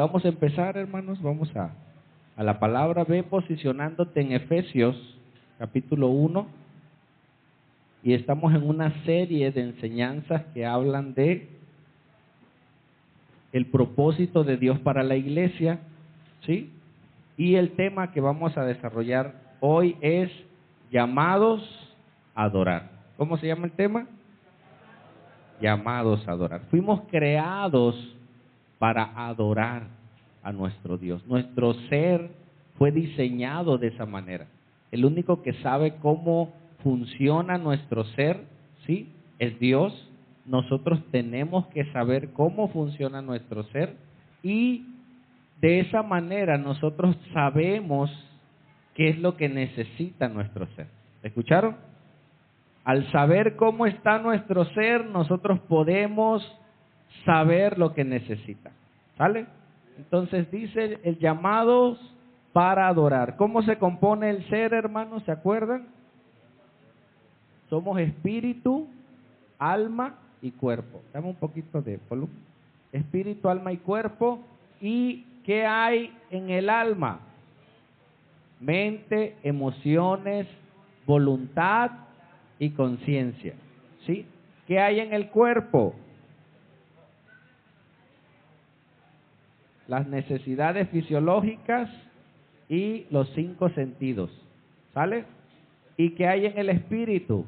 vamos a empezar, hermanos, vamos a la palabra. Ve posicionándote en Efesios, capítulo 1, y estamos en una serie de enseñanzas que hablan de el propósito de Dios para la iglesia, ¿sí? Y el tema que vamos a desarrollar hoy es llamados a adorar. ¿Cómo se llama el tema? Llamados a adorar. Fuimos creados para adorar a nuestro Dios. Nuestro ser fue diseñado de esa manera. El único que sabe cómo funciona nuestro ser, ¿sí?, es Dios. Nosotros tenemos que saber cómo funciona nuestro ser y de esa manera nosotros sabemos qué es lo que necesita nuestro ser. ¿Escucharon? Al saber cómo está nuestro ser, nosotros podemos saber lo que necesita. ¿Sale? Entonces dice el llamados para adorar. ¿Cómo se compone el ser, hermanos? ¿Se acuerdan? Somos espíritu, alma y cuerpo. Dame un poquito de volumen. Espíritu, alma y cuerpo. ¿Y qué hay en el alma? Mente, emociones, voluntad y conciencia. ¿Sí? ¿Qué hay en el cuerpo? Las necesidades fisiológicas y los 5 sentidos. ¿Sale? ¿Y qué hay en el espíritu?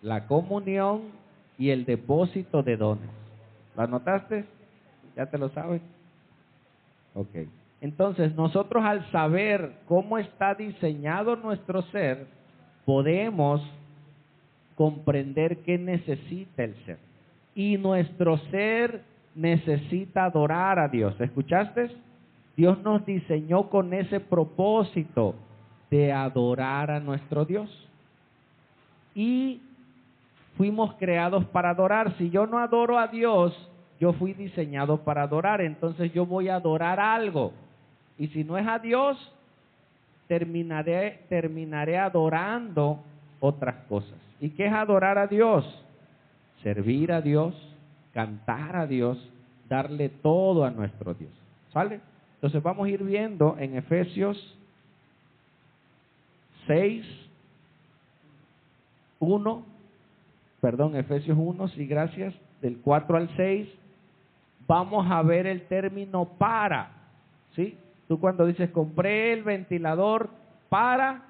La comunión y el depósito de dones. ¿Lo anotaste? ¿Ya te lo sabes? Ok. Entonces, nosotros al saber cómo está diseñado nuestro ser, podemos comprender qué necesita el ser. Y nuestro ser necesita adorar a Dios. ¿Escuchaste? Dios nos diseñó con ese propósito de adorar a nuestro Dios. Y fuimos creados para adorar. Si yo no adoro a Dios, yo fui diseñado para adorar. Entonces yo voy a adorar algo. Y si no es a Dios, terminaré adorando otras cosas. ¿Y qué es adorar a Dios? Servir a Dios, cantar a Dios, darle todo a nuestro Dios. ¿Sale? Entonces vamos a ir viendo en Efesios 1, sí, gracias, del 4 al 6, vamos a ver el término para, ¿sí? Tú cuando dices, compré el ventilador para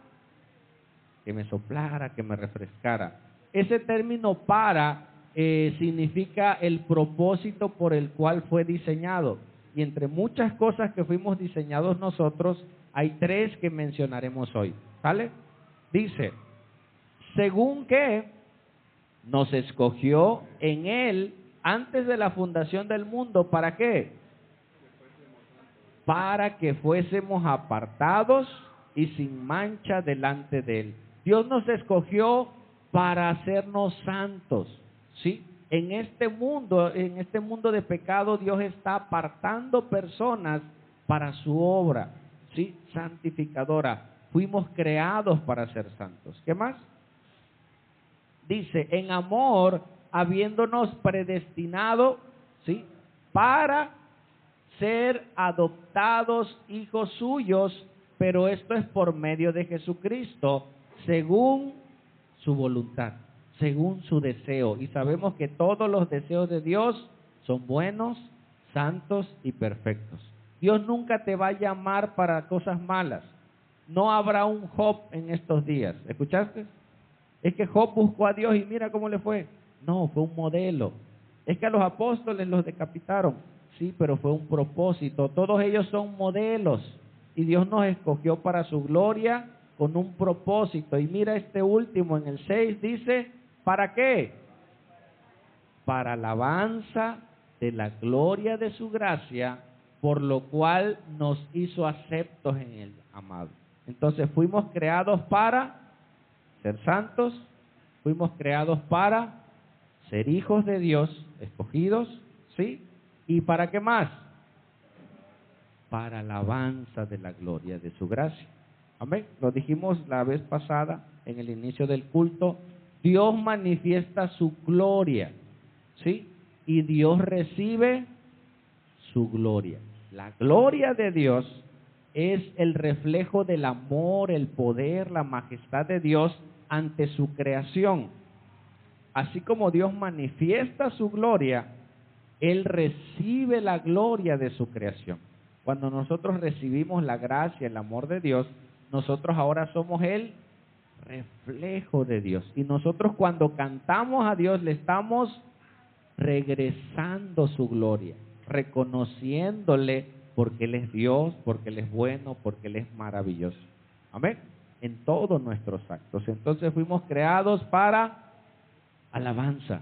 que me soplara, que me refrescara. Ese término para significa el propósito por el cual fue diseñado. Y entre muchas cosas que fuimos diseñados nosotros, hay 3 que mencionaremos hoy. ¿Sale? Dice, según que nos escogió en Él antes de la fundación del mundo, ¿para qué? Para que fuésemos apartados y sin mancha delante de Él. Dios nos escogió para hacernos santos, ¿sí? En este mundo de pecado, Dios está apartando personas para su obra, ¿sí?, santificadora. Fuimos creados para ser santos. ¿Qué más? Dice, en amor, habiéndonos predestinado, ¿sí?, para ser adoptados hijos suyos, pero esto es por medio de Jesucristo, según su voluntad, según su deseo. Y sabemos que todos los deseos de Dios son buenos, santos y perfectos. Dios nunca te va a llamar para cosas malas. No habrá un Job en estos días. ¿Escuchaste? Es que Job buscó a Dios y mira cómo le fue. No, fue un modelo. Es que a los apóstoles los decapitaron. Sí, pero fue un propósito. Todos ellos son modelos. Y Dios nos escogió para su gloria con un propósito. Y mira este último, en el 6 dice, ¿para qué? Para alabanza de la gloria de su gracia, por lo cual nos hizo aceptos en el amado. Entonces fuimos creados para ser santos, fuimos creados para ser hijos de Dios, escogidos, ¿sí? ¿Y para qué más? Para alabanza de la gloria de su gracia. Amén. Lo dijimos la vez pasada en el inicio del culto. Dios manifiesta su gloria, ¿sí? Y Dios recibe su gloria. La gloria de Dios es el reflejo del amor, el poder, la majestad de Dios ante su creación. Así como Dios manifiesta su gloria, Él recibe la gloria de su creación. Cuando nosotros recibimos la gracia, el amor de Dios, nosotros ahora somos el reflejo de Dios. Y nosotros cuando cantamos a Dios le estamos regresando su gloria, reconociéndole porque Él es Dios, porque Él es bueno, porque Él es maravilloso. Amén. En todos nuestros actos. Entonces fuimos creados para alabanza,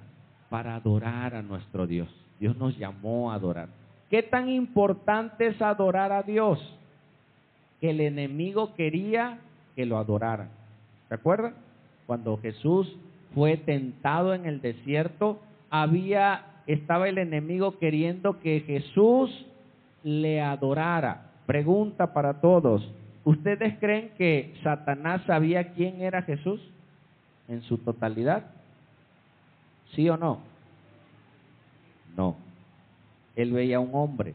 para adorar a nuestro Dios. Dios nos llamó a adorar. ¿Qué tan importante es adorar a Dios? Que el enemigo quería que lo adoraran. ¿Se acuerdan? Cuando Jesús fue tentado en el desierto, estaba el enemigo queriendo que Jesús le adorara. Pregunta para todos. ¿Ustedes creen que Satanás sabía quién era Jesús en su totalidad? ¿Sí o no? No. Él veía a un hombre.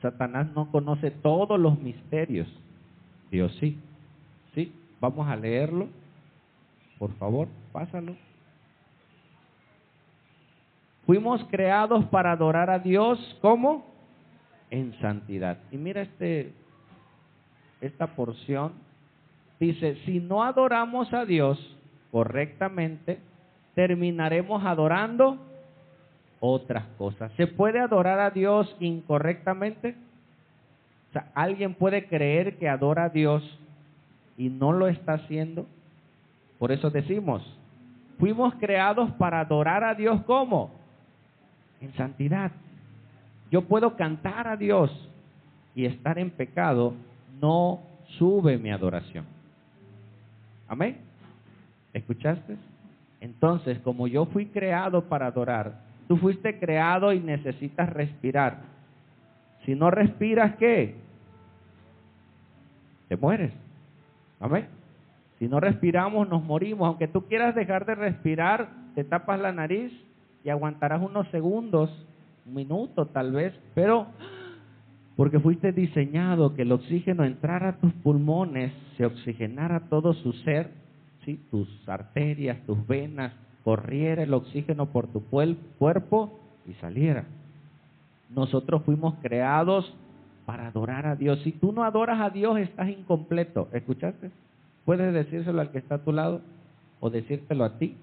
Satanás no conoce todos los misterios. Dios sí. ¿Sí? Vamos a leerlo. Por favor, pásalo. Fuimos creados para adorar a Dios, ¿cómo? En santidad. Y mira esta porción. Dice, si no adoramos a Dios correctamente, terminaremos adorando otras cosas. ¿Se puede adorar a Dios incorrectamente? O sea, ¿alguien puede creer que adora a Dios y no lo está haciendo? Por eso decimos, fuimos creados para adorar a Dios ¿cómo? En santidad. Yo puedo cantar a Dios y estar en pecado, no sube mi adoración. ¿Amén? ¿Escuchaste? Entonces, como yo fui creado para adorar, tú fuiste creado y necesitas respirar. Si no respiras, ¿qué? Te mueres. ¿Amén? Si no respiramos, nos morimos. Aunque tú quieras dejar de respirar, te tapas la nariz y aguantarás unos segundos, un minuto tal vez, pero porque fuiste diseñado que el oxígeno entrara a tus pulmones, se oxigenara todo su ser, ¿sí? Tus arterias, tus venas, corriera el oxígeno por tu cuerpo y saliera. Nosotros fuimos creados para adorar a Dios. Si tú no adoras a Dios, estás incompleto. ¿Escuchaste? Puedes decírselo al que está a tu lado o decírtelo a ti.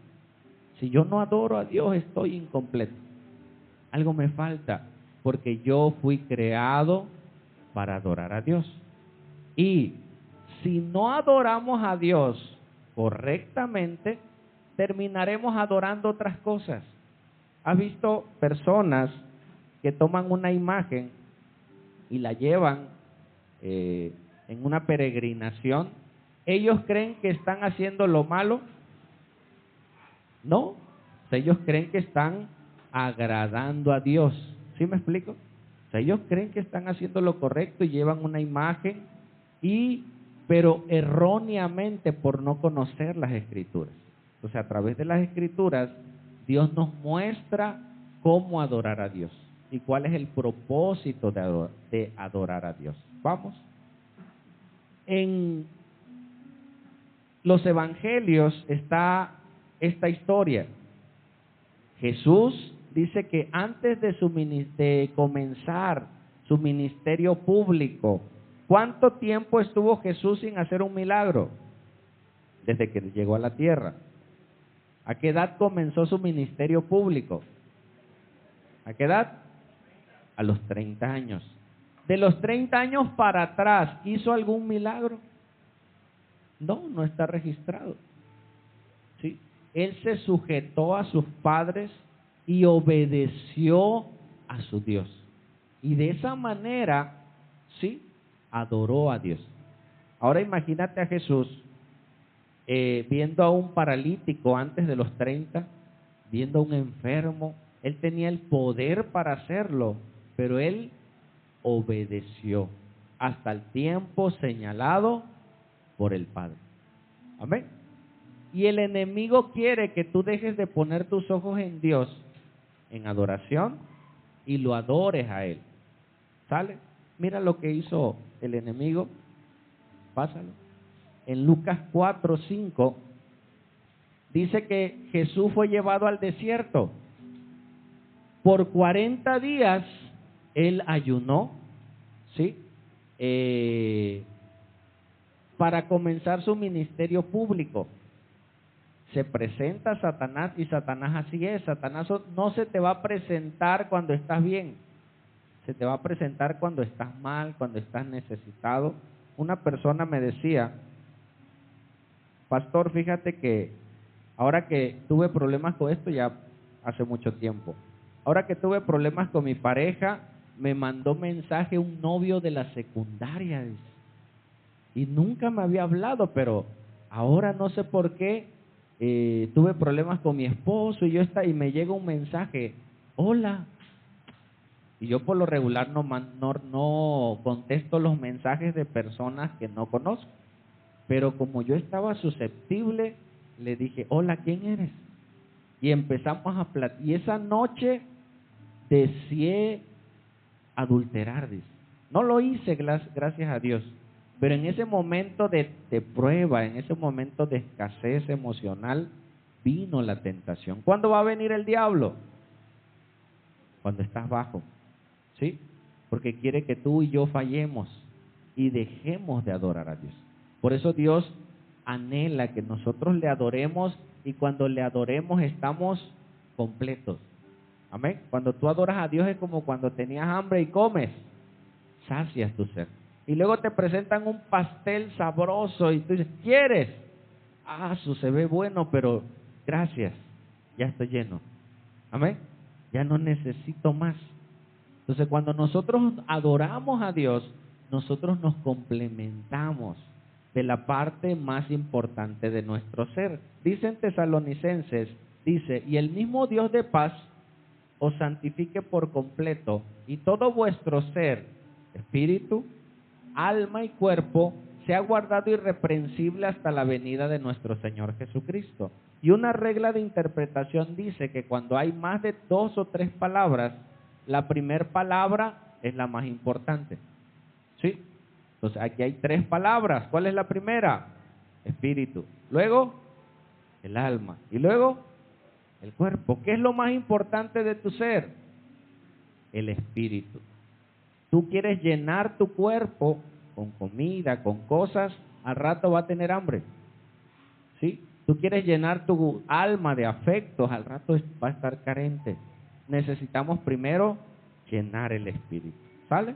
Si yo no adoro a Dios, estoy incompleto. Algo me falta, porque yo fui creado para adorar a Dios. Y si no adoramos a Dios correctamente, terminaremos adorando otras cosas. ¿Has visto personas que toman una imagen y la llevan en una peregrinación? ¿Ellos creen que están haciendo lo malo? No. O sea, ellos creen que están agradando a Dios. ¿Sí me explico? O sea, ellos creen que están haciendo lo correcto y llevan una imagen, pero erróneamente por no conocer las Escrituras. O sea, a través de las Escrituras, Dios nos muestra cómo adorar a Dios y cuál es el propósito de adorar a Dios. Vamos. En los evangelios está esta historia. Jesús dice que antes de comenzar su ministerio público, ¿cuánto tiempo estuvo Jesús sin hacer un milagro? Desde que llegó a la tierra. ¿A qué edad comenzó su ministerio público? ¿A qué edad? A los 30 años. De los 30 años para atrás, ¿hizo algún milagro? No, no está registrado. ¿Sí? Él se sujetó a sus padres y obedeció a su Dios. Y de esa manera, ¿sí? Adoró a Dios. Ahora imagínate a Jesús viendo a un paralítico antes de los 30, viendo a un enfermo. Él tenía el poder para hacerlo, pero él obedeció hasta el tiempo señalado por el Padre. Amén. Y el enemigo quiere que tú dejes de poner tus ojos en Dios, en adoración, y lo adores a Él. ¿Sale? Mira lo que hizo el enemigo. Pásalo. En Lucas 4:5 dice que Jesús fue llevado al desierto. Por 40 días él ayunó, ¿sí? Para comenzar su ministerio público. Se presenta Satanás y Satanás así es. Satanás no se te va a presentar cuando estás bien. Se te va a presentar cuando estás mal, cuando estás necesitado. Una persona me decía, pastor, fíjate que ahora que tuve problemas con esto ya hace mucho tiempo. Ahora que tuve problemas con mi pareja, me mandó mensaje un novio de la secundaria, dice. Y nunca me había hablado, pero ahora no sé por qué tuve problemas con mi esposo y me llega un mensaje, hola. Y yo por lo regular no contesto los mensajes de personas que no conozco. Pero como yo estaba susceptible, le dije, hola, ¿quién eres? Y empezamos a platicar. Y esa noche deseé adulterar, dice. No lo hice, gracias a Dios. Pero en ese momento de prueba, en ese momento de escasez emocional, vino la tentación. ¿Cuándo va a venir el diablo? Cuando estás bajo, ¿sí? Porque quiere que tú y yo fallemos y dejemos de adorar a Dios. Por eso Dios anhela que nosotros le adoremos, y cuando le adoremos estamos completos. Amén. Cuando tú adoras a Dios es como cuando tenías hambre y comes, sacias tu ser. Y luego te presentan un pastel sabroso y tú dices, ¿quieres? Eso se ve bueno, pero gracias, ya estoy lleno. Amén. Ya no necesito más. Entonces, cuando nosotros adoramos a Dios, nosotros nos complementamos de la parte más importante de nuestro ser. Dicen Tesalonicenses, dice, y el mismo Dios de paz os santifique por completo, y todo vuestro ser, espíritu, alma y cuerpo, sea guardado irreprensible hasta la venida de nuestro Señor Jesucristo. Y una regla de interpretación dice que cuando hay más de 2 o 3 palabras, la primera palabra es la más importante. ¿Sí? Entonces aquí hay 3 palabras. ¿Cuál es la primera? Espíritu. Luego, el alma. Y luego, el cuerpo. ¿Qué es lo más importante de tu ser? El espíritu. Tú quieres llenar tu cuerpo con comida, con cosas, al rato va a tener hambre. ¿Sí? Tú quieres llenar tu alma de afectos, al rato va a estar carente. Necesitamos primero llenar el espíritu. ¿Sale?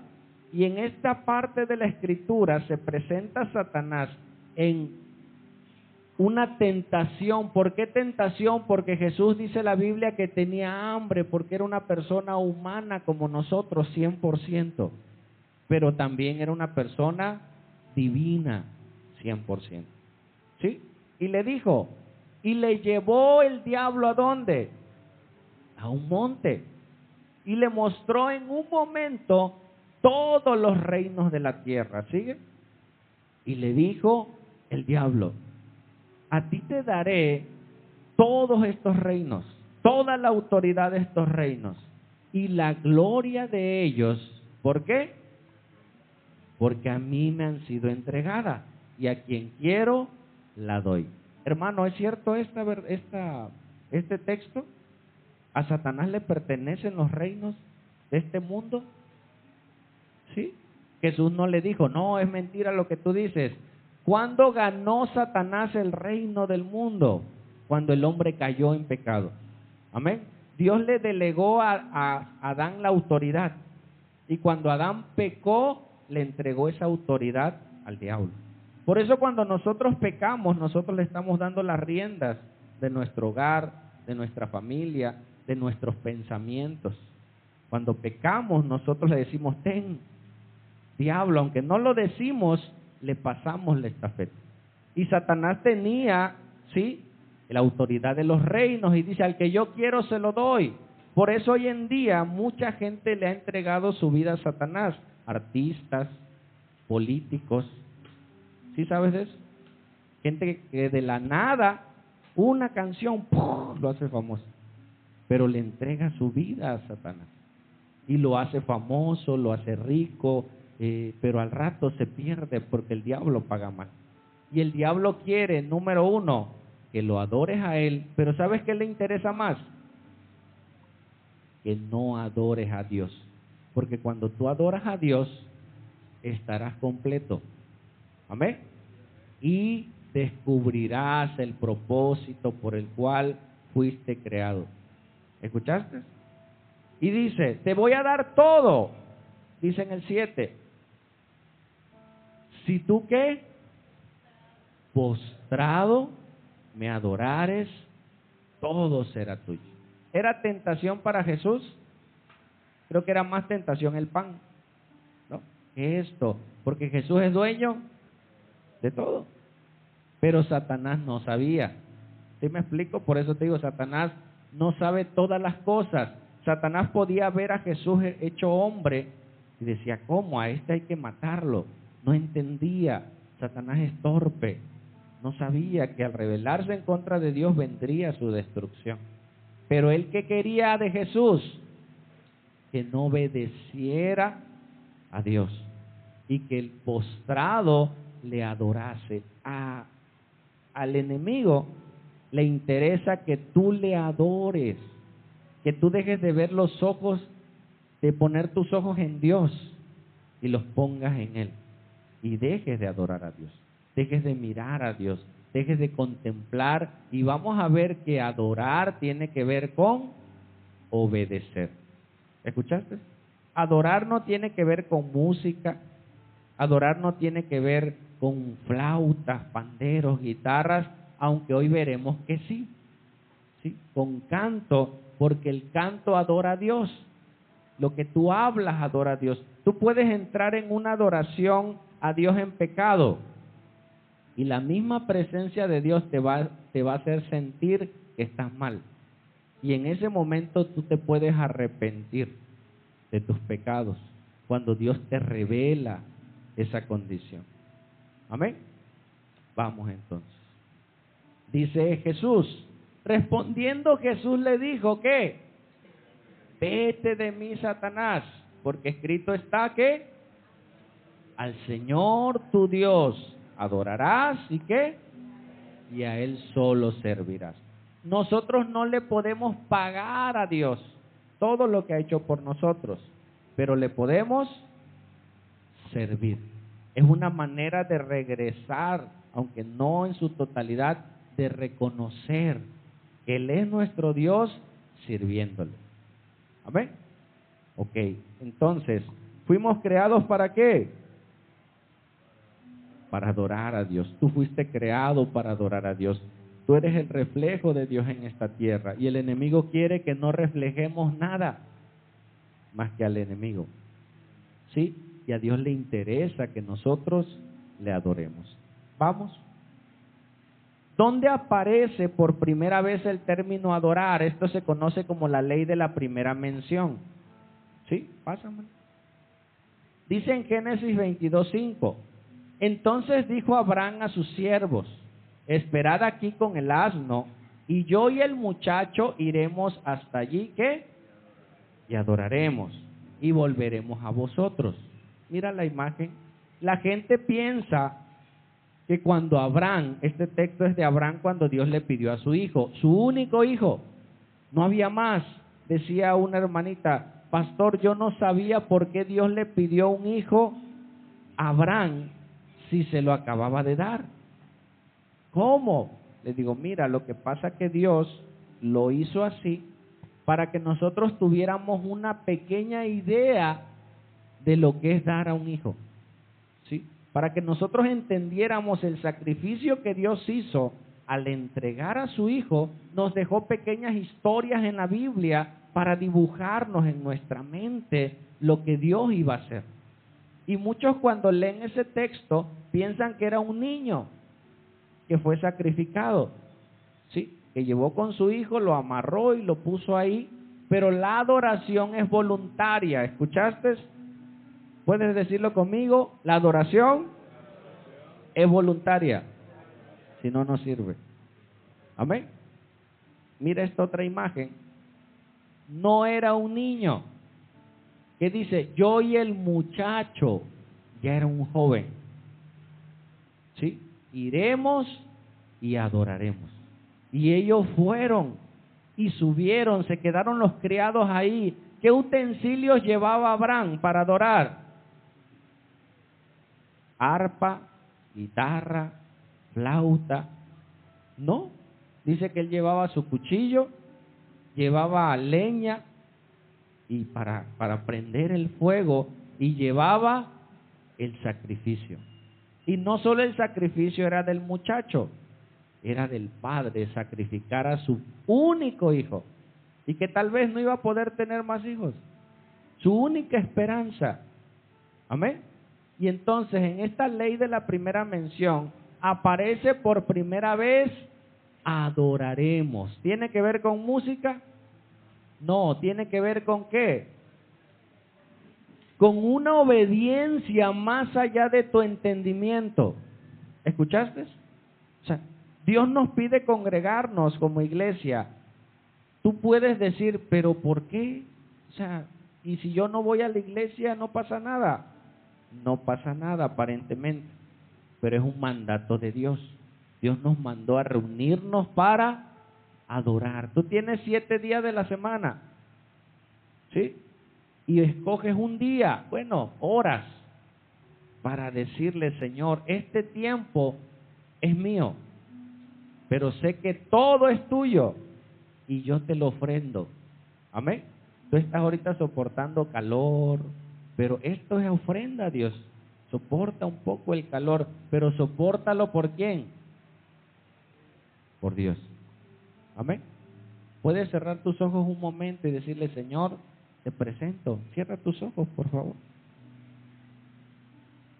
Y en esta parte de la escritura se presenta Satanás en una tentación. ¿Por qué tentación? Porque Jesús dice en la Biblia que tenía hambre, porque era una persona humana como nosotros, 100%. Pero también era una persona divina, 100%. ¿Sí? Y le dijo, y le llevó el diablo ¿a dónde? A un monte. Y le mostró en un momento todos los reinos de la tierra. ¿Sigue? Y le dijo el diablo, a ti te daré todos estos reinos, toda la autoridad de estos reinos y la gloria de ellos. ¿Por qué? Porque a mí me han sido entregadas y a quien quiero la doy. Hermano, ¿es cierto este texto? ¿A Satanás le pertenecen los reinos de este mundo? ¿Sí? Jesús no le dijo, no, es mentira lo que tú dices. ¿Cuándo ganó Satanás el reino del mundo? Cuando el hombre cayó en pecado. Amén. Dios le delegó a Adán la autoridad. Y cuando Adán pecó, le entregó esa autoridad al diablo. Por eso cuando nosotros pecamos, nosotros le estamos dando las riendas de nuestro hogar, de nuestra familia, de nuestros pensamientos. Cuando pecamos, nosotros le decimos, ten, diablo, aunque no lo decimos, le pasamos la estafeta. Y Satanás tenía, ¿sí?, la autoridad de los reinos y dice, al que yo quiero se lo doy. Por eso hoy en día mucha gente le ha entregado su vida a Satanás. Artistas, políticos. ¿Sí sabes eso? Gente que de la nada, una canción, ¡pum!, lo hace famoso. Pero le entrega su vida a Satanás. y lo hace famoso, lo hace rico, pero al rato se pierde porque el diablo paga mal. Y el diablo quiere, número uno, que lo adores a él, pero ¿sabes qué le interesa más? Que no adores a Dios, porque cuando tú adoras a Dios, estarás completo. Amén. Y descubrirás el propósito por el cual fuiste creado. ¿Escuchaste? Y dice, te voy a dar todo, dice en el 7. Si tú ¿qué? Postrado me adorares, todo será tuyo. ¿Era tentación para Jesús? Creo que era más tentación el pan, ¿no? Esto, porque Jesús es dueño de todo. Pero Satanás no sabía. ¿Sí me explico? Por eso te digo, Satanás no sabe todas las cosas. Satanás podía ver a Jesús hecho hombre y decía, ¿cómo? A este hay que matarlo. No entendía. Satanás es torpe. No sabía que al rebelarse en contra de Dios vendría su destrucción. Pero él, ¿qué quería de Jesús? Que no obedeciera a Dios y que el postrado le adorase. Al enemigo le interesa que tú le adores, que tú dejes de ver los ojos, de poner tus ojos en Dios y los pongas en Él. Y dejes de adorar a Dios, dejes de mirar a Dios, dejes de contemplar. Y vamos a ver que adorar tiene que ver con obedecer. ¿Escuchaste? Adorar no tiene que ver con música, adorar no tiene que ver con flautas, panderos, guitarras, aunque hoy veremos que sí, ¿sí? Con canto, porque el canto adora a Dios. Lo que tú hablas adora a Dios. Tú puedes entrar en una adoración a Dios en pecado y la misma presencia de Dios te va a hacer sentir que estás mal. Y en ese momento tú te puedes arrepentir de tus pecados cuando Dios te revela esa condición. Amén. Vamos entonces. Dice Jesús, respondiendo Jesús le dijo que vete de mí, Satanás, porque escrito está que al Señor tu Dios adorarás y qué, y a Él solo servirás. Nosotros no le podemos pagar a Dios todo lo que ha hecho por nosotros, pero le podemos servir. Es una manera de regresar, aunque no en su totalidad, de reconocer que Él es nuestro Dios sirviéndole. ¿Amén? Ok, entonces, ¿fuimos creados para qué? Para adorar a Dios. Tú fuiste creado para adorar a Dios. Tú eres el reflejo de Dios en esta tierra. Y el enemigo quiere que no reflejemos nada más que al enemigo. ¿Sí? Y a Dios le interesa que nosotros le adoremos. Vamos. ¿Dónde aparece por primera vez el término adorar? Esto se conoce como la ley de la primera mención. ¿Sí? Pásame. Dice en Génesis 22:5. Entonces dijo Abraham a sus siervos, esperad aquí con el asno, y yo y el muchacho iremos hasta allí, ¿qué? Y adoraremos, y volveremos a vosotros. Mira la imagen. La gente piensa que cuando Abraham, este texto es de Abraham cuando Dios le pidió a su hijo, su único hijo, no había más. Decía una hermanita, pastor, yo no sabía por qué Dios le pidió un hijo a Abraham si se lo acababa de dar. ¿Cómo? Le digo, mira, lo que pasa es que Dios lo hizo así para que nosotros tuviéramos una pequeña idea de lo que es dar a un hijo, ¿sí? Para que nosotros entendiéramos el sacrificio que Dios hizo al entregar a su hijo. Nos dejó pequeñas historias en la Biblia para dibujarnos en nuestra mente lo que Dios iba a hacer. Y muchos cuando leen ese texto piensan que era un niño que fue sacrificado, ¿sí? Que llevó con su hijo, lo amarró y lo puso ahí, pero la adoración es voluntaria. ¿Escuchaste? ¿Puedes decirlo conmigo? La adoración es voluntaria, si no, no sirve. Amén. Mira esta otra imagen. No era un niño, ¿Qué dice? Yo y el muchacho, ya era un joven, ¿sí? Iremos y adoraremos. Y ellos fueron y subieron, se quedaron los criados ahí. ¿Qué utensilios llevaba Abraham para adorar? Arpa, guitarra, flauta. No, dice que él llevaba su cuchillo, llevaba leña y para prender el fuego, y llevaba el sacrificio. Y no solo el sacrificio era del muchacho, era del padre, sacrificar a su único hijo, y que tal vez no iba a poder tener más hijos, su única esperanza. Amén. Y entonces en esta ley de la primera mención aparece por primera vez adoraremos. ¿Tiene que ver con música? No, tiene que ver con ¿qué? Con una obediencia más allá de tu entendimiento. ¿Escuchaste? O sea, Dios nos pide congregarnos como iglesia. Tú puedes decir, pero ¿por qué? O sea, y si yo no voy a la iglesia no pasa nada. No pasa nada aparentemente, pero es un mandato de Dios. Dios nos mandó a reunirnos para adorar. Tú tienes 7 días de la semana, ¿sí? Y escoges un día, bueno, horas, para decirle, Señor, este tiempo es mío, pero sé que todo es tuyo y yo te lo ofrendo. Amén. Tú estás ahorita soportando calor, pero esto es ofrenda a Dios. Soporta un poco el calor, pero sopórtalo ¿por quién? Por Dios. Amén. Puedes cerrar tus ojos un momento y decirle, Señor, te presento. Cierra tus ojos, por favor.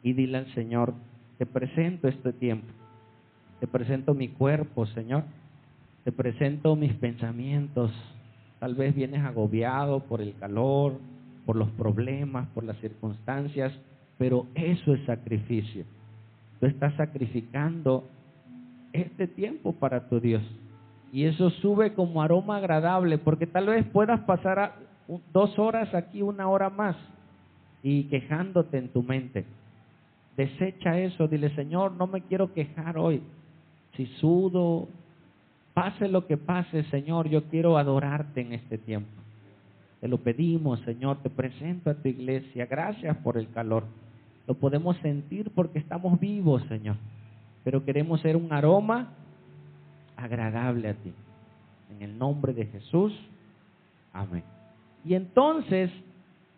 Y dile al Señor, te presento este tiempo. Te presento mi cuerpo, Señor. Te presento mis pensamientos. Tal vez vienes agobiado por el calor, por los problemas, por las circunstancias, pero eso es sacrificio. Tú estás sacrificando este tiempo para tu Dios. Y eso sube como aroma agradable, porque tal vez puedas pasar 2 horas aquí, 1 hora más, y quejándote en tu mente. Desecha eso, dile, Señor, no me quiero quejar hoy. Si sudo, pase lo que pase, Señor, yo quiero adorarte en este tiempo. Te lo pedimos, Señor, te presento a tu iglesia. Gracias por el calor. Lo podemos sentir porque estamos vivos, Señor. Pero queremos ser un aroma agradable a ti. En el nombre de Jesús. Amén. Y entonces,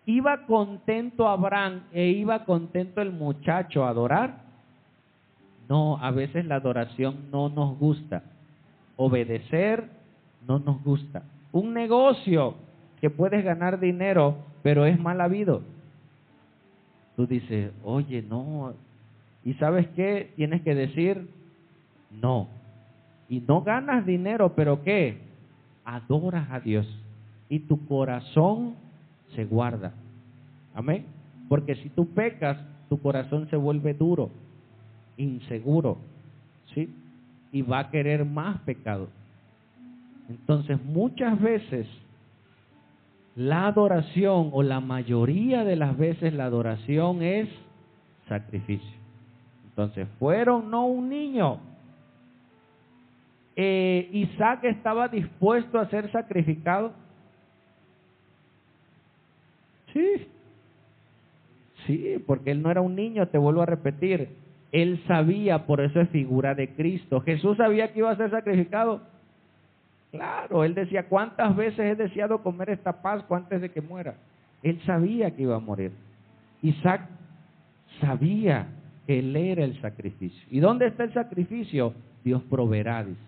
¿iba contento Abraham e iba contento el muchacho a adorar? No, a veces la adoración no nos gusta. Obedecer no nos gusta. Un negocio que puedes ganar dinero, pero es mal habido. Tú dices, oye, no. ¿Y sabes qué? Tienes que decir, no. Y no ganas dinero, pero ¿qué? Adoras a Dios. Y tu corazón se guarda. Amén. Porque si tú pecas, tu corazón se vuelve duro, inseguro, ¿sí? Y va a querer más pecado. Entonces, muchas veces la adoración, o la mayoría de las veces la adoración es sacrificio. Entonces, fueron no un niño. Isaac estaba dispuesto a ser sacrificado. Sí, porque él no era un niño, te vuelvo a repetir. Él sabía, por eso es figura de Cristo. Jesús sabía que iba a ser sacrificado. Claro, él decía, ¿cuántas veces he deseado comer esta Pascua antes de que muera? Él sabía que iba a morir. Isaac sabía que él era el sacrificio. ¿Y dónde está el sacrificio? Dios proveerá, dice.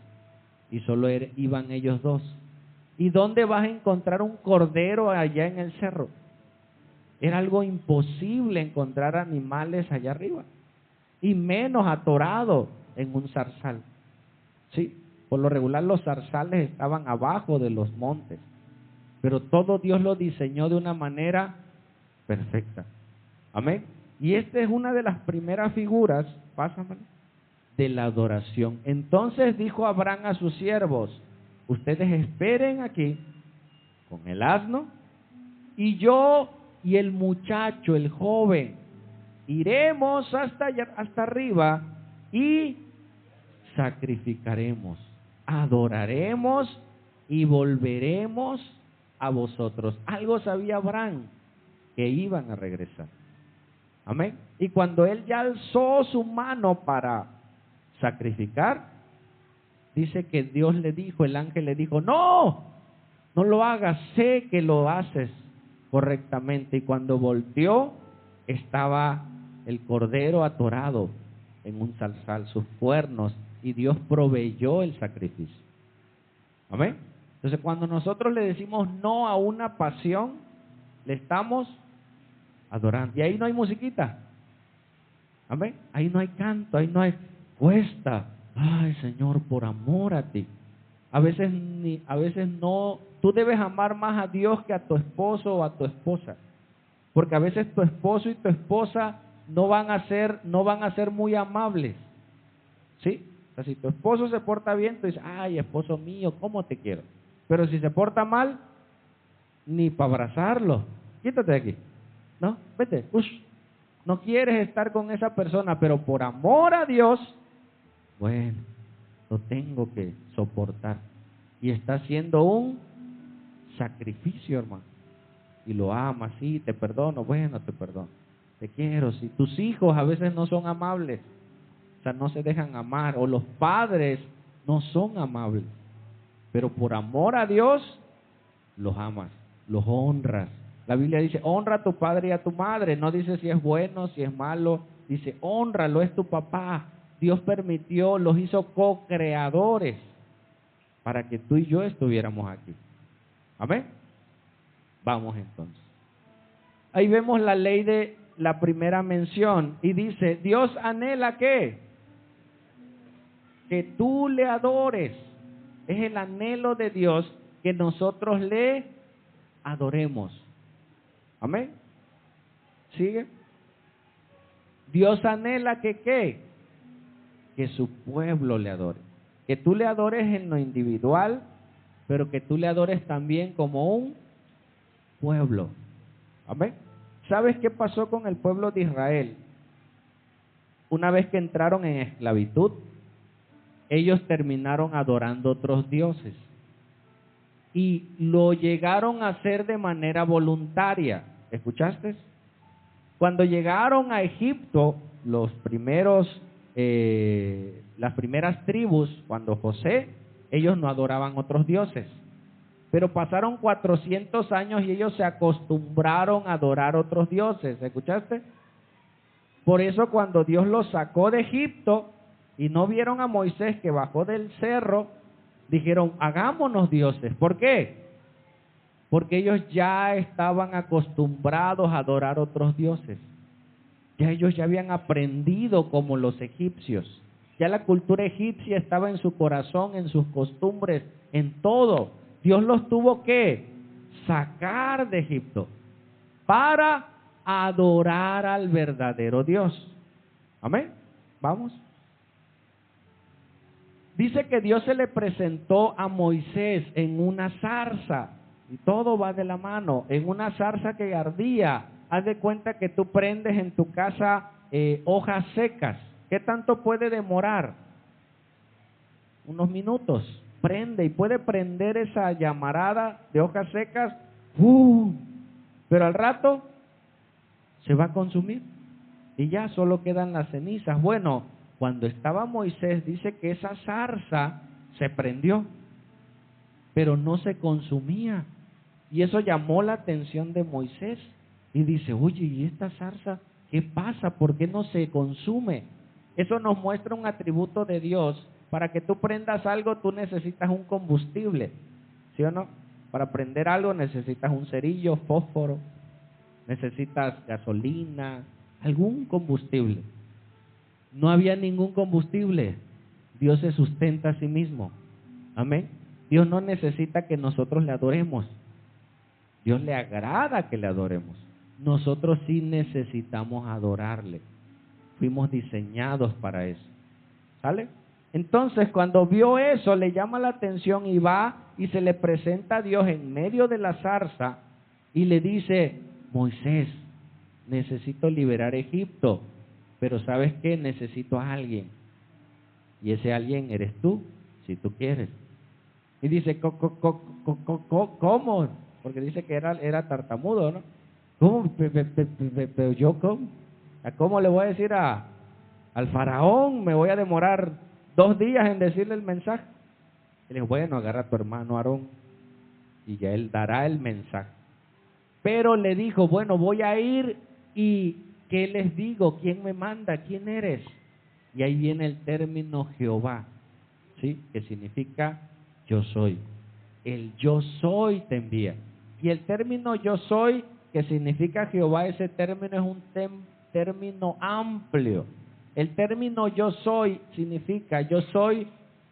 Y solo iban ellos 2. ¿Y dónde vas a encontrar un cordero allá en el cerro? Era algo imposible encontrar animales allá arriba. Y menos atorado en un zarzal. ¿Sí? Por lo regular los zarzales estaban abajo de los montes, pero todo Dios lo diseñó de una manera perfecta. Amén. Y esta es una de las primeras figuras, pásamelo, de la adoración. Entonces dijo Abraham a sus siervos, ustedes esperen aquí con el asno y yo y el muchacho, el joven, iremos hasta arriba y sacrificaremos, adoraremos y volveremos a vosotros. Algo sabía Abraham, que iban a regresar. Amén. Y cuando él ya alzó su mano para sacrificar, dice que Dios le dijo, el ángel le dijo, no lo hagas, sé que lo haces correctamente. Y cuando volteó, estaba el cordero atorado en un zarzal, sus cuernos, y Dios proveyó el sacrificio. Amén. Entonces, cuando nosotros le decimos no a una pasión, le estamos adorando. Y ahí no hay musiquita. Amén. Ahí no hay canto, ahí no hay cuesta. Ay, Señor, por amor a ti. A veces no. Tú debes amar más a Dios que a tu esposo o a tu esposa. Porque a veces tu esposo y tu esposa no van a ser muy amables. ¿Sí? O sea, si tu esposo se porta bien, tú dices, ay, esposo mío, ¿cómo te quiero? Pero si se porta mal, ni para abrazarlo. Quítate de aquí. ¿No? Vete. No quieres estar con esa persona, pero por amor a Dios, bueno, lo tengo que soportar. Y está haciendo un sacrificio, hermano. Y lo amas, sí, te perdono, bueno, te perdono. Te quiero, sí. Tus hijos a veces no son amables. O sea, no se dejan amar. O los padres no son amables. Pero por amor a Dios, los amas, los honras. La Biblia dice, honra a tu padre y a tu madre. No dice si es bueno, si es malo. Dice, honralo, es tu papá. Dios permitió, los hizo co-creadores para que tú y yo estuviéramos aquí. Amén. Vamos entonces. Ahí vemos la ley de la primera mención. Y dice, Dios anhela ¿qué? Que tú le adores. Es el anhelo de Dios que nosotros le adoremos. Amén. ¿Sigue? Dios anhela que ¿qué? Que su pueblo le adore. Que tú le adores en lo individual, pero que tú le adores también como un pueblo. Amén. ¿Sabes qué pasó con el pueblo de Israel? Una vez que entraron en esclavitud, ellos terminaron adorando otros dioses. Y lo llegaron a hacer de manera voluntaria. ¿Escuchaste? Cuando llegaron a Egipto, las primeras tribus, cuando José, ellos no adoraban otros dioses. Pero pasaron 400 años y ellos se acostumbraron a adorar otros dioses. ¿Escuchaste? Por eso cuando Dios los sacó de Egipto y no vieron a Moisés que bajó del cerro, dijeron, hagámonos dioses. ¿Por qué? Porque ellos ya estaban acostumbrados a adorar otros dioses. Ya ellos ya habían aprendido como los egipcios. Ya la cultura egipcia estaba en su corazón, en sus costumbres, en todo. Dios los tuvo que sacar de Egipto para adorar al verdadero Dios. Amén. Vamos. Dice que Dios se le presentó a Moisés en una zarza, y todo va de la mano, en una zarza que ardía. Haz de cuenta que tú prendes en tu casa hojas secas. ¿Qué tanto puede demorar? Unos minutos. Prende y puede prender esa llamarada de hojas secas, pero al rato se va a consumir y ya solo quedan las cenizas. Bueno, cuando estaba Moisés, dice que esa zarza se prendió, pero no se consumía. Y eso llamó la atención de Moisés. Y dice, oye, ¿y esta zarza qué pasa? ¿Por qué no se consume? Eso nos muestra un atributo de Dios. Para que tú prendas algo, tú necesitas un combustible. ¿Sí o no? Para prender algo necesitas un cerillo, fósforo, necesitas gasolina, algún combustible. No había ningún combustible. Dios se sustenta a sí mismo. Amén. Dios no necesita que nosotros le adoremos. Dios le agrada que le adoremos. Nosotros sí necesitamos adorarle. Fuimos diseñados para eso. ¿Sale? Entonces, cuando vio eso, le llama la atención y va y se le presenta a Dios en medio de la zarza y le dice, Moisés, necesito liberar Egipto, pero ¿sabes qué? Necesito a alguien. Y ese alguien eres tú, si tú quieres. Y dice, ¿cómo? Porque dice que era tartamudo, ¿no? ¿Cómo? Pero yo, ¿cómo? ¿A cómo le voy a decir al faraón? Me voy a demorar 2 días en decirle el mensaje. Y le dijo, bueno, agarra a tu hermano Aarón y ya él dará el mensaje. Pero le dijo, bueno, voy a ir y ¿qué les digo? ¿Quién me manda? ¿Quién eres? Y ahí viene el término Jehová, ¿sí? Que significa yo soy. El yo soy te envía. Y el término yo soy, que significa Jehová, ese término es un término amplio. El término yo soy significa yo soy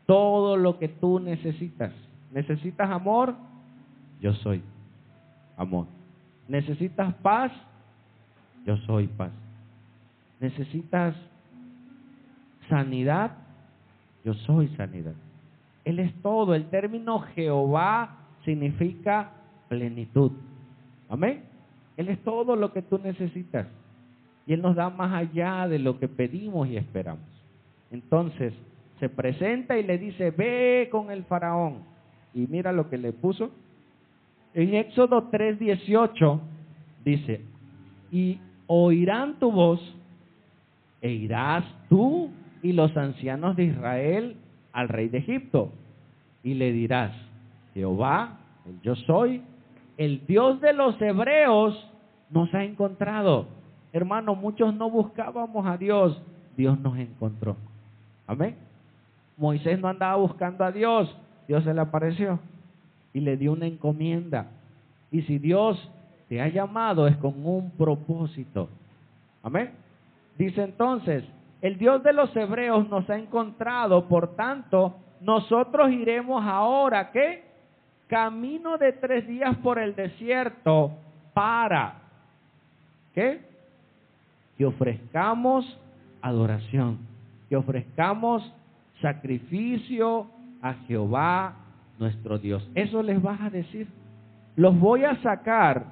todo lo que tú necesitas. ¿Necesitas amor? Yo soy amor. ¿Necesitas paz? Yo soy paz. ¿Necesitas sanidad? Yo soy sanidad. Él es todo. El término Jehová significa plenitud. Amén. Él es todo lo que tú necesitas. Y Él nos da más allá de lo que pedimos y esperamos. Entonces, se presenta y le dice, ve con el faraón. Y mira lo que le puso. En Éxodo 3:18 dice, y oirán tu voz, e irás tú y los ancianos de Israel al rey de Egipto, y le dirás, Jehová, el yo soy, el Dios de los hebreos, nos ha encontrado. Hermano, muchos no buscábamos a Dios, Dios nos encontró. Amén. Moisés no andaba buscando a Dios, Dios se le apareció y le dio una encomienda. Y si Dios te ha llamado es con un propósito. Amén. Dice entonces, el Dios de los hebreos nos ha encontrado, por tanto, nosotros iremos ahora, ¿qué? Camino de 3 días por el desierto para, ¿qué? Que ofrezcamos adoración, que ofrezcamos sacrificio a Jehová nuestro Dios. Eso les vas a decir. Los voy a sacar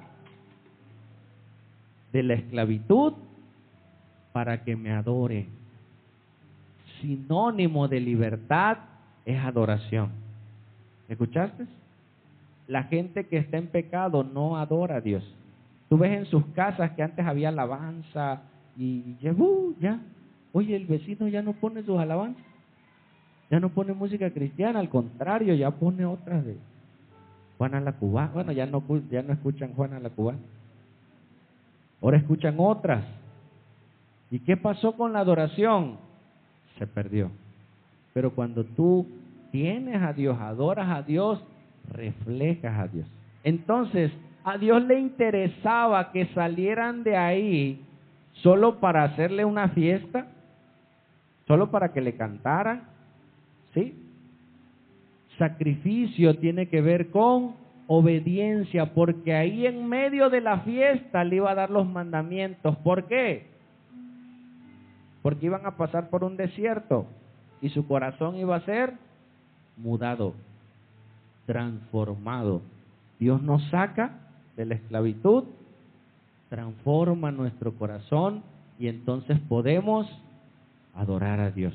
de la esclavitud para que me adoren. Sinónimo de libertad es adoración. ¿Escuchaste? La gente que está en pecado no adora a Dios. Tú ves en sus casas que antes había alabanza y ya. Oye, el vecino ya no pone sus alabanzas. Ya no pone música cristiana, al contrario, ya pone otras de Juana la Cubana. Bueno, ya no escuchan Juana la Cubana. Ahora escuchan otras. ¿Y qué pasó con la adoración? Se perdió. Pero cuando tú tienes a Dios, adoras a Dios, reflejas a Dios. Entonces, a Dios le interesaba que salieran de ahí solo para hacerle una fiesta, solo para que le cantaran, ¿sí? Sacrificio tiene que ver con obediencia, porque ahí en medio de la fiesta le iba a dar los mandamientos. ¿Por qué? Porque iban a pasar por un desierto y su corazón iba a ser mudado, transformado. Dios nos saca de la esclavitud, transforma nuestro corazón y entonces podemos adorar a Dios,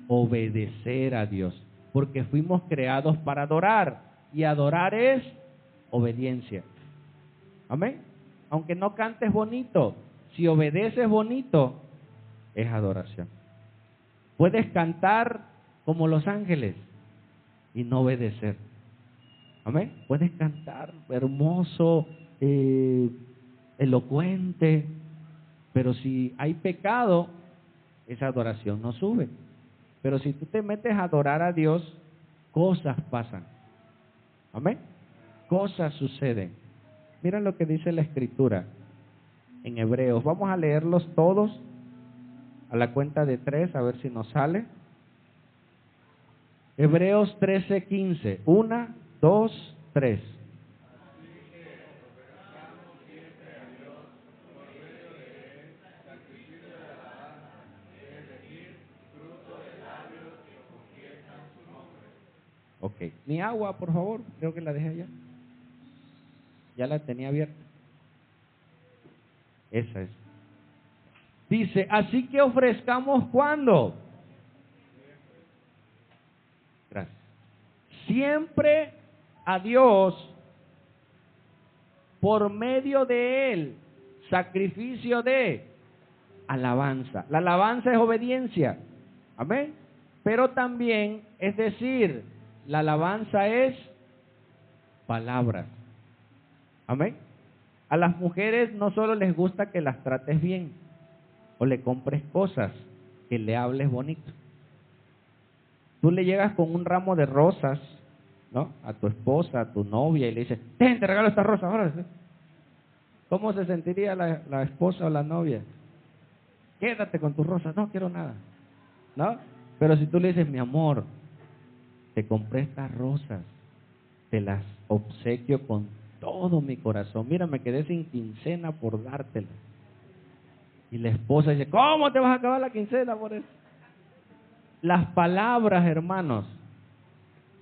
obedecer a Dios, porque fuimos creados para adorar y adorar es obediencia. Amén. Aunque no cantes bonito, si obedeces bonito, es adoración. Puedes cantar como los ángeles y no obedecer. Amén. Puedes cantar hermoso, elocuente, pero si hay pecado, esa adoración no sube. Pero si tú te metes a adorar a Dios, cosas pasan. Amén. Cosas suceden. Mira lo que dice la Escritura en Hebreos. Vamos a leerlos todos a la cuenta de 3, a ver si nos sale. Hebreos 13:15. 1, 2, 3. Ok. Mi agua, por favor. Creo que la dejé allá. Ya la tenía abierta. Esa es. Dice, así que ofrezcamos ¿cuándo? Gracias. Siempre a Dios por medio de Él, sacrificio de alabanza. La alabanza es obediencia. Amén. Pero también, es decir, la alabanza es palabras. Amén. A las mujeres no solo les gusta que las trates bien o le compres cosas, que le hables bonito. Tú le llegas con un ramo de rosas, ¿no? A tu esposa, a tu novia, y le dices, te regalo esta rosa, ahora. ¿Cómo se sentiría la esposa o la novia? Quédate con tus rosas, no quiero nada, ¿no? Pero si tú le dices, mi amor, te compré estas rosas, te las obsequio con todo mi corazón, mira, me quedé sin quincena por dártelas. Y la esposa dice, ¿cómo te vas a acabar la quincena por eso? Las palabras, hermanos,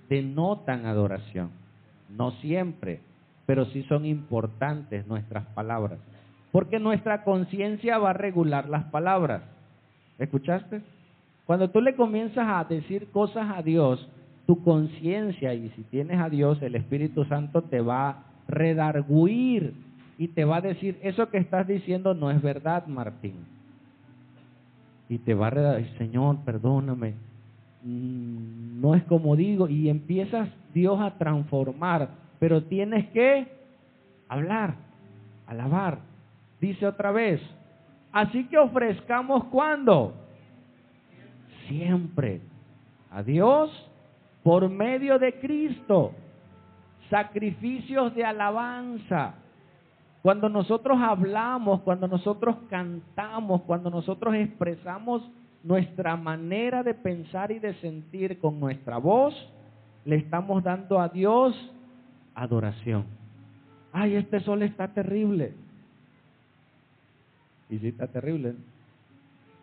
denotan adoración. No siempre, pero sí son importantes nuestras palabras. Porque nuestra conciencia va a regular las palabras. ¿Escuchaste? Cuando tú le comienzas a decir cosas a Dios, tu conciencia, y si tienes a Dios, el Espíritu Santo te va a redarguir y te va a decir, eso que estás diciendo no es verdad, Martín. Y te va a redarguir, Señor, perdóname, no es como digo, y empiezas Dios a transformar, pero tienes que hablar, alabar. Dice otra vez, así que ofrezcamos ¿cuándo? Siempre a Dios por medio de Cristo, sacrificios de alabanza. Cuando nosotros hablamos, cuando nosotros cantamos, cuando nosotros expresamos nuestra manera de pensar y de sentir con nuestra voz, le estamos dando a Dios adoración. Ay, este sol está terrible. Y sí está terrible.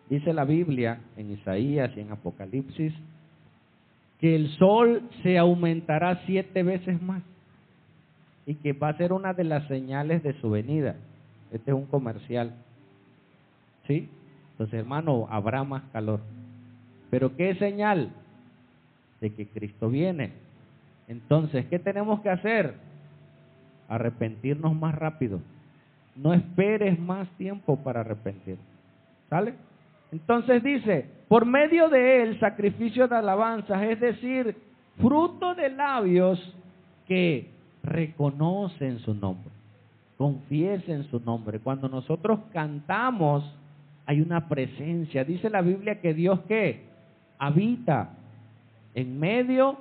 Dice la Biblia en Isaías y en Apocalipsis que el sol se aumentará 7 veces más y que va a ser una de las señales de su venida. Este es un comercial, ¿sí? Entonces, hermano, habrá más calor. ¿Pero qué señal? De que Cristo viene. Entonces, ¿qué tenemos que hacer? Arrepentirnos más rápido. No esperes más tiempo para arrepentir. ¿Sale? Entonces dice, por medio de él, sacrificio de alabanzas, es decir, fruto de labios que reconocen su nombre, confiesen su nombre. Cuando nosotros cantamos, hay una presencia. Dice la Biblia que Dios, ¿qué? Habita en medio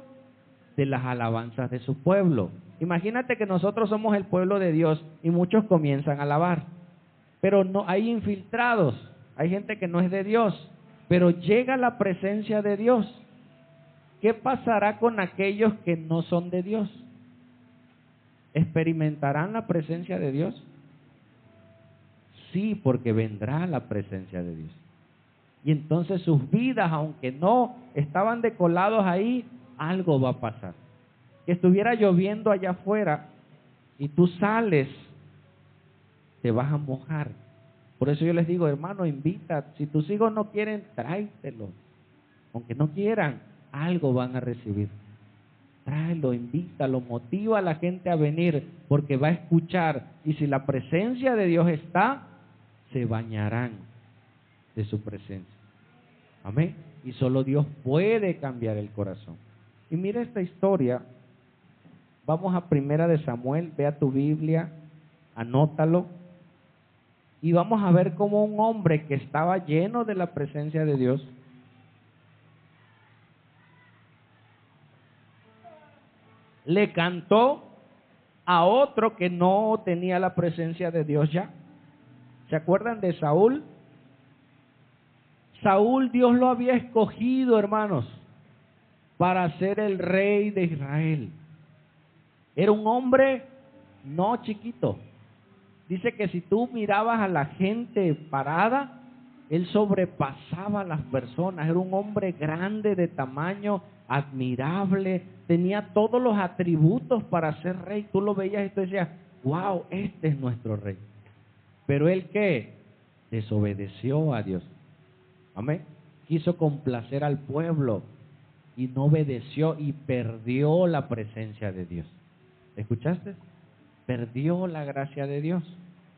de las alabanzas de su pueblo. Imagínate que nosotros somos el pueblo de Dios y muchos comienzan a alabar, pero no hay infiltrados, hay gente que no es de Dios, pero llega la presencia de Dios. ¿Qué pasará con aquellos que no son de Dios? ¿Experimentarán la presencia de Dios? Sí, porque vendrá la presencia de Dios. Y entonces sus vidas, aunque no estaban decolados ahí, algo va a pasar. Que estuviera lloviendo allá afuera y tú sales, te vas a mojar. Por eso yo les digo, hermano, invita. Si tus hijos no quieren, tráetelos. Aunque no quieran, algo van a recibir. Tráelo, invítalo, motiva a la gente a venir, porque va a escuchar. Y si la presencia de Dios está, se bañarán de su presencia. Amén. Y solo Dios puede cambiar el corazón. Y mira esta historia. Vamos a Primera de Samuel, ve a tu Biblia, anótalo. Y vamos a ver cómo un hombre que estaba lleno de la presencia de Dios le cantó a otro que no tenía la presencia de Dios ya. ¿Se acuerdan de Saúl? Saúl, Dios lo había escogido, hermanos, para ser el rey de Israel. Era un hombre no chiquito. Dice que si tú mirabas a la gente parada, él sobrepasaba a las personas. Era un hombre grande de tamaño, admirable, tenía todos los atributos para ser rey. Tú lo veías y tú decías, wow, este es nuestro rey. Pero él, ¿qué? Desobedeció a Dios. Amén. Quiso complacer al pueblo y no obedeció y perdió la presencia de Dios. ¿Escuchaste? Perdió la gracia de Dios.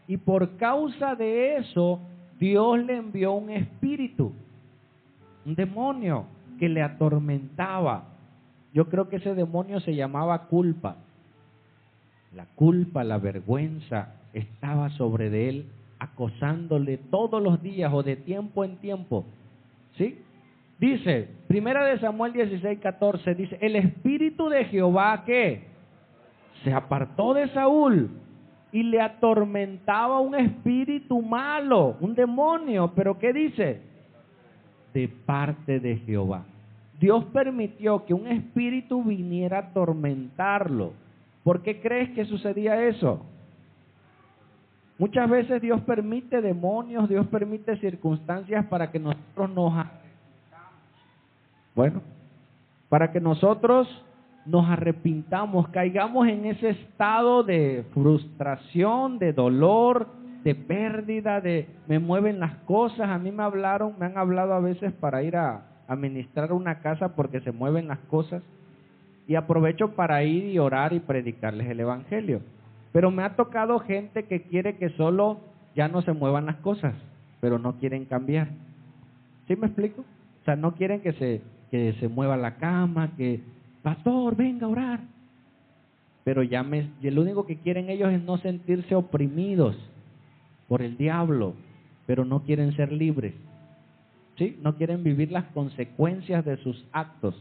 Y por causa de eso, Dios le envió un espíritu, un demonio que le atormentaba. Yo creo que ese demonio se llamaba culpa. La culpa, la vergüenza estaba sobre de él, acosándole todos los días o de tiempo en tiempo. ¿Sí? Dice, 1 Samuel 16:14, dice, el espíritu de Jehová, ¿qué? Se apartó de Saúl y le atormentaba un espíritu malo, un demonio. ¿Pero qué dice? De parte de Jehová. Dios permitió que un espíritu viniera a atormentarlo. ¿Por qué crees que sucedía eso? Muchas veces Dios permite demonios, Dios permite circunstancias para que nosotros para que nosotros nos arrepintamos, caigamos en ese estado de frustración, de dolor, de pérdida, de me mueven las cosas. A mí me han hablado a veces para ir a administrar una casa porque se mueven las cosas. Y aprovecho para ir y orar y predicarles el evangelio. Pero me ha tocado gente que quiere que solo ya no se muevan las cosas, pero no quieren cambiar. ¿Sí me explico? O sea, no quieren que se mueva la cama, que pastor, venga a orar. Pero y lo único que quieren ellos es no sentirse oprimidos por el diablo, pero no quieren ser libres. ¿Sí? No quieren vivir las consecuencias de sus actos.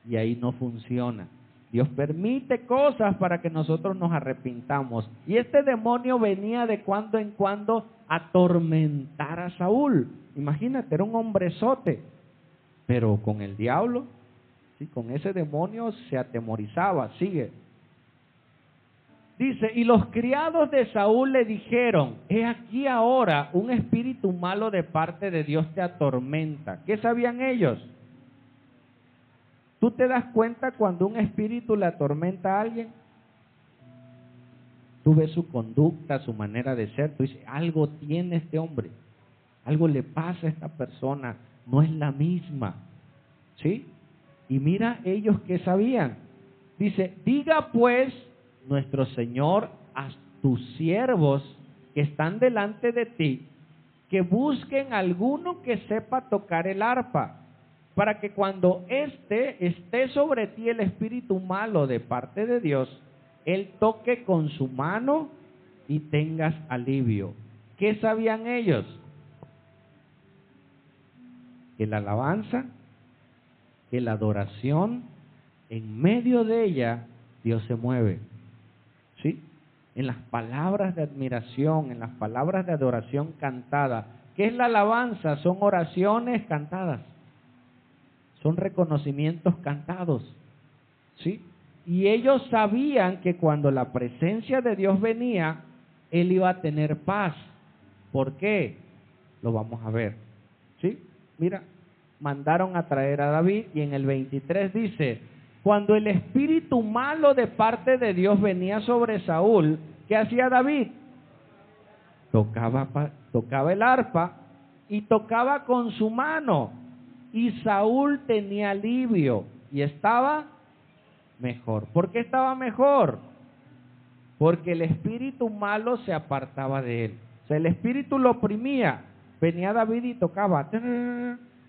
Y ahí no funciona. Dios permite cosas para que nosotros nos arrepintamos. Y este demonio venía de cuando en cuando a atormentar a Saúl. Imagínate, era un hombrezote. Pero con el diablo, ¿sí? Con ese demonio se atemorizaba. Sigue. Dice, y los criados de Saúl le dijeron, he aquí ahora un espíritu malo de parte de Dios te atormenta. ¿Qué sabían ellos? ¿Tú te das cuenta cuando un espíritu le atormenta a alguien? Tú ves su conducta, su manera de ser, tú dices, algo tiene este hombre, algo le pasa a esta persona, no es la misma. ¿Sí? Y mira ellos que sabían. Dice, diga pues nuestro Señor a tus siervos que están delante de ti, que busquen alguno que sepa tocar el arpa, para que cuando esté sobre ti el espíritu malo de parte de Dios, él toque con su mano y tengas alivio. ¿Qué sabían ellos? Que la alabanza, que la adoración, en medio de ella, Dios se mueve. ¿Sí? En las palabras de admiración, en las palabras de adoración cantada. ¿Qué es la alabanza? Son oraciones cantadas. Son reconocimientos cantados, ¿sí? Y ellos sabían que cuando la presencia de Dios venía, él iba a tener paz. ¿Por qué? Lo vamos a ver, ¿sí? Mira, mandaron a traer a David y en el 23 dice, cuando el espíritu malo de parte de Dios venía sobre Saúl, ¿qué hacía David? Tocaba el arpa y tocaba con su mano. Y Saúl tenía alivio y estaba mejor. ¿Por qué estaba mejor? Porque el espíritu malo se apartaba de él. O sea, el espíritu lo oprimía. Venía David y tocaba.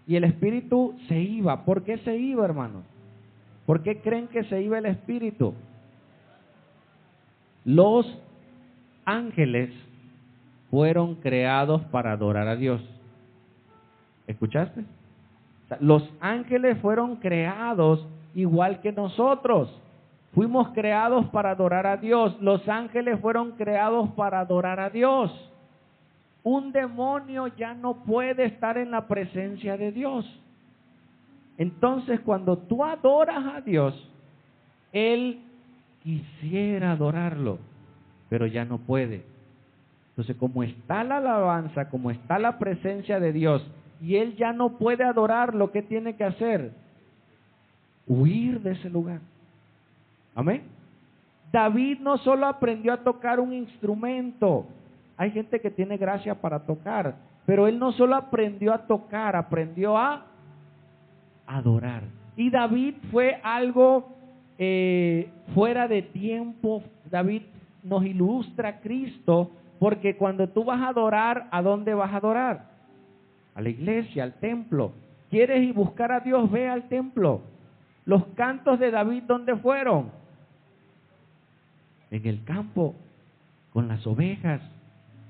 Y el espíritu se iba. ¿Por qué se iba, hermanos? ¿Por qué creen que se iba el espíritu? Los ángeles fueron creados para adorar a Dios. ¿Escuchaste? Los ángeles fueron creados igual que nosotros. Fuimos creados para adorar a Dios. Los ángeles fueron creados para adorar a Dios. Un demonio ya no puede estar en la presencia de Dios. Entonces, cuando tú adoras a Dios, Él quisiera adorarlo, pero ya no puede. Entonces, como está la alabanza, como está la presencia de Dios, y él ya no puede adorarlo, ¿qué tiene que hacer? Huir de ese lugar. Amén. David no solo aprendió a tocar un instrumento, Hay gente que tiene gracia para tocar, pero él no solo aprendió a tocar, aprendió a adorar. Y David fue algo fuera de tiempo. David nos ilustra a Cristo, porque cuando tú vas a adorar, ¿a dónde vas a adorar? A la iglesia, al templo. ¿Quieres ir buscar a Dios? Ve al templo. Los cantos de David, ¿dónde fueron? En el campo, con las ovejas.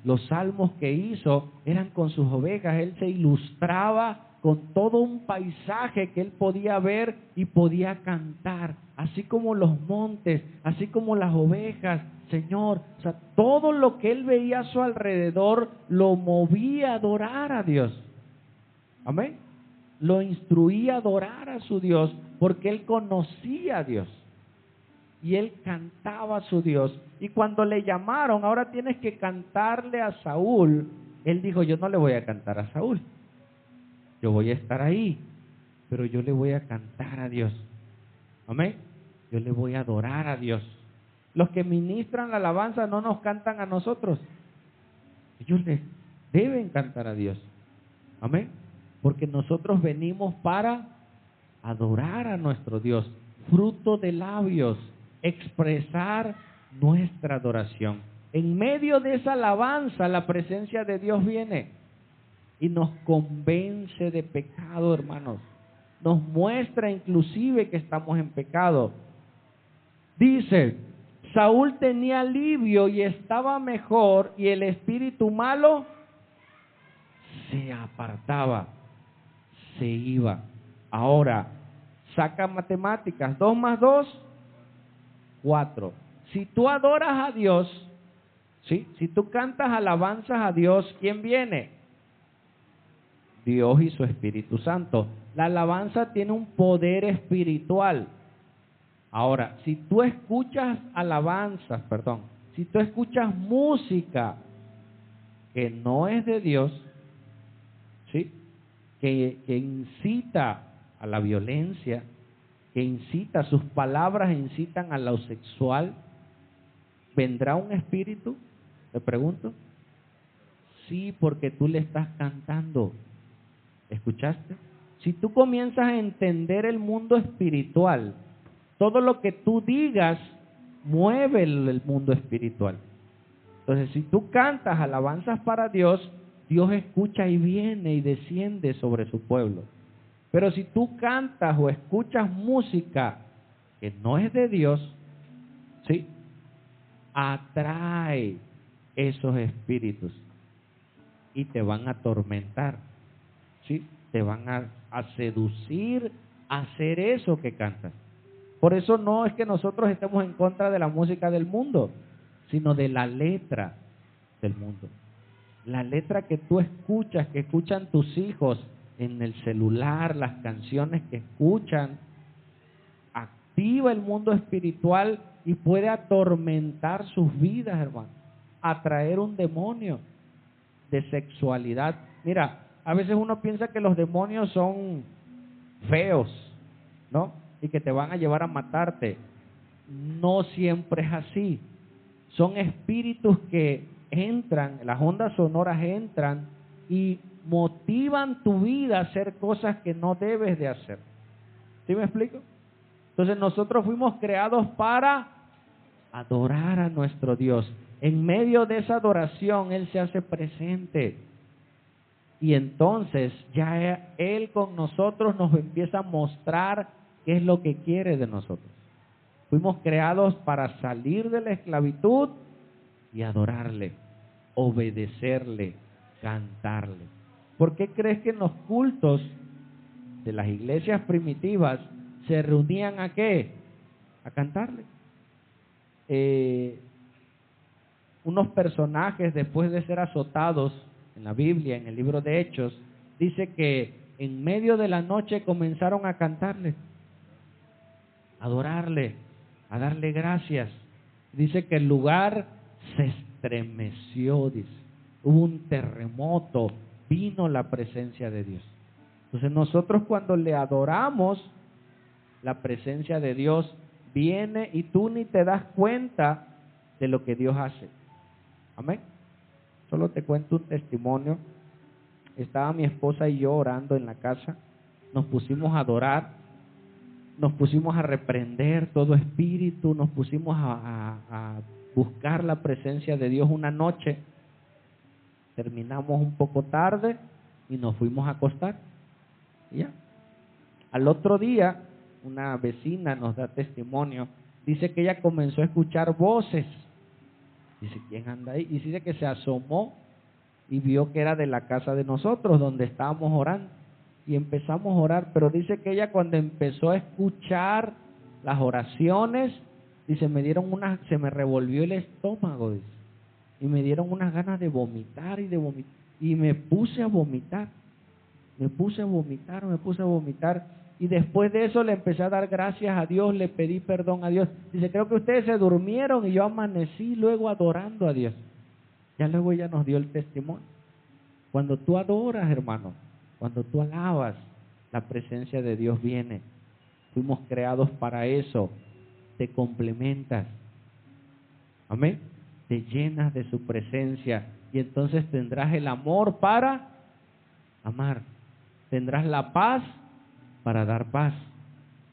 Los salmos que hizo eran con sus ovejas. Él se ilustraba con todo un paisaje que él podía ver y podía cantar, así como los montes, así como las ovejas, Señor. O sea, todo lo que él veía a su alrededor lo movía a adorar a Dios. Amén. Lo instruía a adorar a su Dios, porque él conocía a Dios. Y él cantaba a su Dios. Y cuando le llamaron, ahora tienes que cantarle a Saúl, él dijo, yo no le voy a cantar a Saúl. Yo voy a estar ahí, pero yo le voy a cantar a Dios. Amén. Yo le voy a adorar a Dios. Los que ministran la alabanza no nos cantan a nosotros. Ellos les deben cantar a Dios. Amén. Porque nosotros venimos para adorar a nuestro Dios. Fruto de labios, expresar nuestra adoración. En medio de esa alabanza, la presencia de Dios viene y nos convence de pecado, hermanos. Nos muestra inclusive que estamos en pecado. Dice, Saúl tenía alivio y estaba mejor, y el espíritu malo se apartaba, se iba. Ahora, saca matemáticas. 2 más 2, 4. Si tú adoras a Dios, ¿sí? Si tú cantas alabanzas a Dios, ¿quién viene? Dios y su Espíritu Santo. La alabanza tiene un poder espiritual. Ahora, si tú escuchas si tú escuchas música que no es de Dios, ¿sí? Que incita a la violencia, que incita, sus palabras incitan a lo sexual, ¿vendrá un espíritu? Te pregunto. Sí, porque tú le estás cantando. ¿Escuchaste? Si tú comienzas a entender el mundo espiritual, todo lo que tú digas mueve el mundo espiritual. Entonces, si tú cantas alabanzas para Dios, Dios escucha y viene y desciende sobre su pueblo. Pero si tú cantas o escuchas música que no es de Dios, ¿sí? Atrae esos espíritus y te van a atormentar. ¿Sí? Te van a seducir a hacer eso que cantas. Por eso no es que nosotros estemos en contra de la música del mundo, sino de la letra del mundo. La letra que tú escuchas, que escuchan tus hijos en el celular, las canciones que escuchan, activa el mundo espiritual y puede atormentar sus vidas, hermano. Atraer un demonio de sexualidad. Mira, a veces uno piensa que los demonios son feos, ¿no? Y que te van a llevar a matarte. No siempre es así. Son espíritus que entran, las ondas sonoras entran y motivan tu vida a hacer cosas que no debes de hacer. ¿Sí me explico? Entonces nosotros fuimos creados para adorar a nuestro Dios. En medio de esa adoración, Él se hace presente. Y entonces ya Él con nosotros nos empieza a mostrar qué es lo que quiere de nosotros. Fuimos creados para salir de la esclavitud y adorarle, obedecerle, cantarle. ¿Por qué crees que en los cultos de las iglesias primitivas se reunían a qué? A cantarle. Unos personajes, después de ser azotados en la Biblia, en el libro de Hechos, dice que en medio de la noche comenzaron a cantarle, a adorarle, a darle gracias. Dice que el lugar se estremeció, dice. Hubo un terremoto, vino la presencia de Dios. Entonces nosotros cuando le adoramos, la presencia de Dios viene y tú ni te das cuenta de lo que Dios hace. Amén. Solo te cuento un testimonio. Estaba mi esposa y yo orando en la casa. Nos pusimos a adorar. Nos pusimos a reprender todo espíritu. Nos pusimos a buscar la presencia de Dios una noche. Terminamos un poco tarde y nos fuimos a acostar. ¿Ya? Al otro día, una vecina nos da testimonio. Dice que ella comenzó a escuchar voces. Dice, ¿quién anda ahí? Y dice que se asomó y vio que era de la casa de nosotros, donde estábamos orando. Y empezamos a orar, pero dice que ella cuando empezó a escuchar las oraciones, dice, se me revolvió el estómago, dice, y me dieron unas ganas de vomitar y de vomitar. Y me puse a vomitar. Y después de eso le empecé a dar gracias a Dios, le pedí perdón a Dios. Dice, creo que ustedes se durmieron y yo amanecí luego adorando a Dios. Ya luego ella nos dio el testimonio. Cuando tú adoras, hermano, cuando tú alabas, la presencia de Dios viene. Fuimos creados para eso. Te complementas. Amén. Te llenas de su presencia y entonces tendrás el amor para amar. Tendrás la paz para dar paz.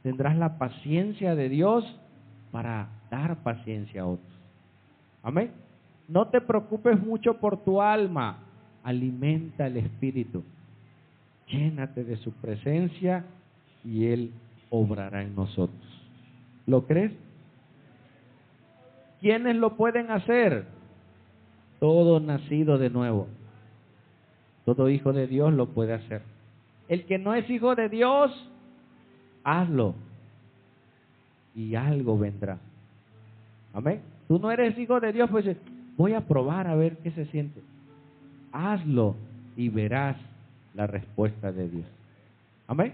Tendrás la paciencia de Dios para dar paciencia a otros. Amén. No te preocupes mucho por tu alma. Alimenta el espíritu. Llénate de su presencia y Él obrará en nosotros. ¿Lo crees? ¿Quiénes lo pueden hacer? Todo nacido de nuevo. Todo hijo de Dios lo puede hacer. El que no es hijo de Dios, hazlo. Y algo vendrá. Amén. Tú no eres hijo de Dios, pues voy a probar a ver qué se siente. Hazlo y verás la respuesta de Dios. Amén.